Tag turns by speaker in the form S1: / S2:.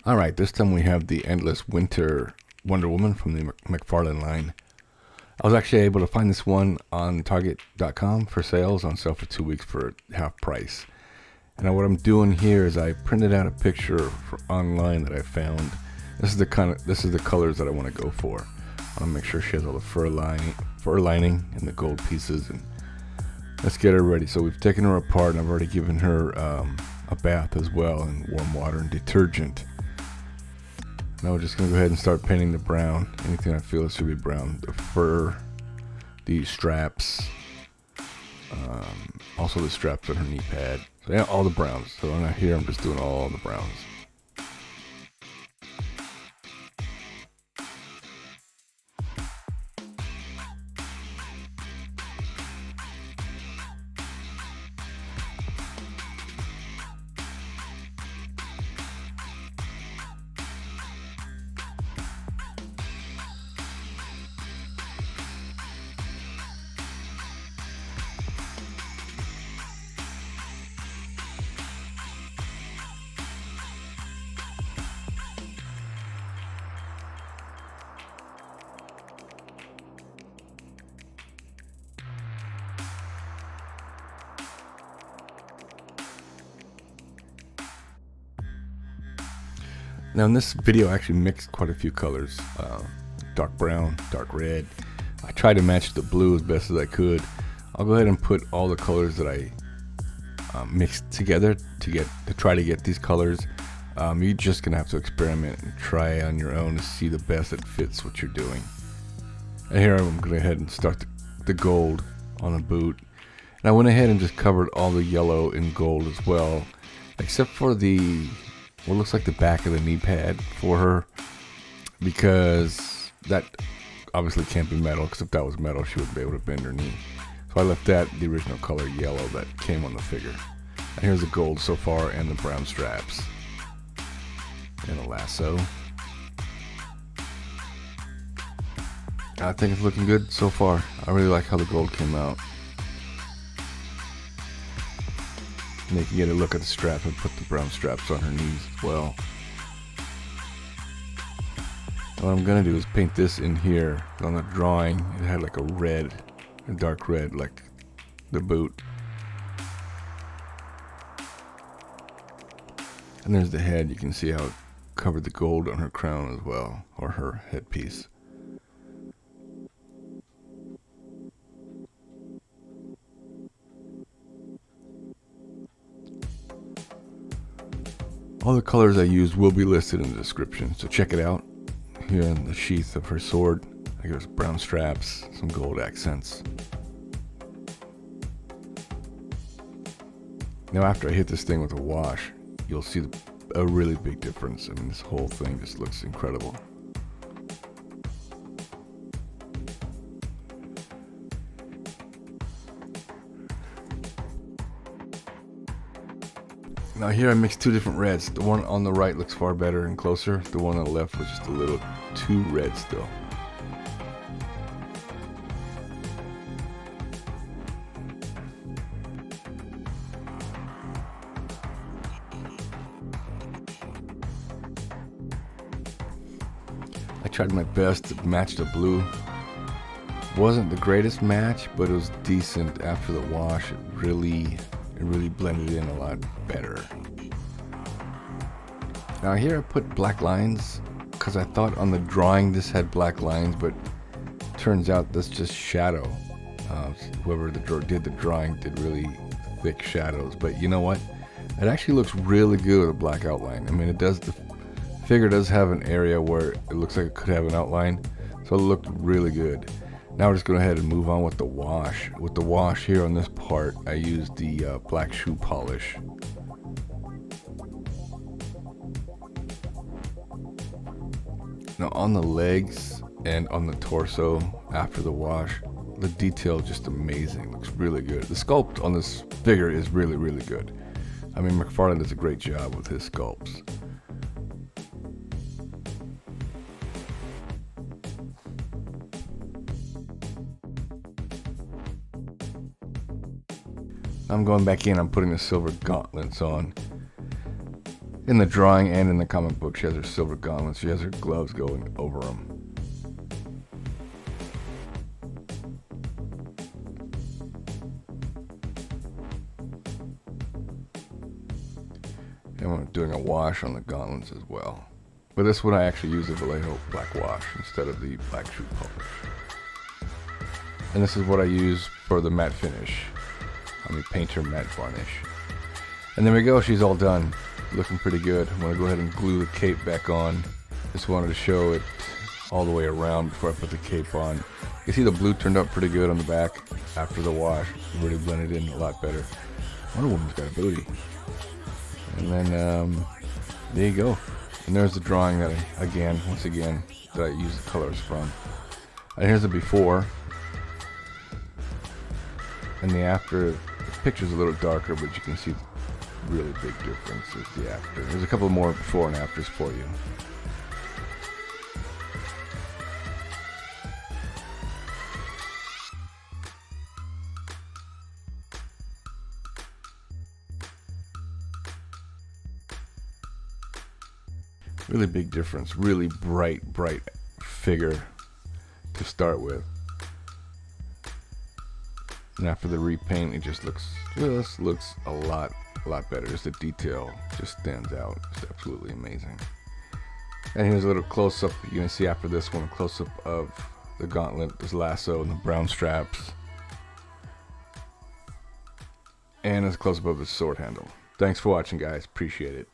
S1: Alright, this time we have the Endless Winter Wonder Woman from the McFarlane line. I was actually able to find this one on Target.com for sales, on sale for 2 weeks for half price. And what I'm doing here is I printed out a picture online that I found. This is the colors that I want to go for. I want to make sure she has all the fur lining and the gold pieces. And let's get her ready. So we've taken her apart, and I've already given her a bath as well in warm water and detergent. Now we're just going to go ahead and start painting the brown. Anything I feel it should be brown. The fur, the straps, also the straps on her knee pad. So yeah, all the browns. So here I'm just doing all the browns. Now in this video I actually mixed quite a few colors, dark brown, dark red. I tried to match the blue as best as I could. I'll go ahead and put all the colors that I mixed together to try to get these colors. You're just gonna have to experiment and try on your own to see the best that fits what you're doing. And here I'm going ahead and start the gold on a boot. And I went ahead and just covered all the yellow in gold as well, except for what looks like the back of the knee pad for her, because that obviously can't be metal, because if that was metal she wouldn't be able to bend her knee. So I left that the original color yellow that came on the figure. And here's the gold so far, and the brown straps and a lasso. I think it's looking good so far. I really like how the gold came out. And they can get a look at the strap and put the brown straps on her knees as well. And what I'm going to do is paint this in here. On the drawing, it had like a dark red, like the boot. And there's the head. You can see how it covered the gold on her crown as well, or her headpiece. All the colors I used will be listed in the description, so check it out. Here in the sheath of her sword, I got brown straps, some gold accents. Now after I hit this thing with a wash, you'll see a really big difference. I mean, this whole thing just looks incredible. Now here I mixed two different reds. The one on the right looks far better and closer. The one on the left was just a little too red still. I tried my best to match the blue. Wasn't the greatest match, but it was decent after the wash. It really blended in a lot better. Now here I put black lines because I thought on the drawing this had black lines, but turns out that's just shadow. Whoever did the drawing did really thick shadows, but you know what? It actually looks really good with a black outline. I mean, the figure does have an area where it looks like it could have an outline, so it looked really good. Now we're just going to go ahead and move on with the wash. With the wash here on this part, I used the black shoe polish. Now on the legs and on the torso after the wash, the detail is just amazing. Looks really good. The sculpt on this figure is really good. I mean, McFarlane does a great job with his sculpts. I'm going back in, I'm putting the silver gauntlets on. In the drawing and in the comic book, she has her silver gauntlets. She has her gloves going over them. And I'm doing a wash on the gauntlets as well. But this one I actually use the Vallejo black wash instead of the black true polish. And this is what I use for the matte finish. Painter matte varnish. And there we go, she's all done. Looking pretty good. I'm going to go ahead and glue the cape back on. Just wanted to show it all the way around before I put the cape on. You see the blue turned up pretty good on the back after the wash. It really blended in a lot better. Wonder Woman's got a booty. And then there you go. And there's the drawing that once again, that I use the colors from. And here's the before. And the after. The picture's a little darker, but you can see really big difference with the after. There's a couple more before and afters for you. Really big difference. Really bright figure to start with. And after the repaint, it just looks a lot better. Just the detail just stands out. It's absolutely amazing. And here's a little close-up. You can see after this one, a close-up of the gauntlet, this lasso, and the brown straps. And a close-up of the sword handle. Thanks for watching, guys. Appreciate it.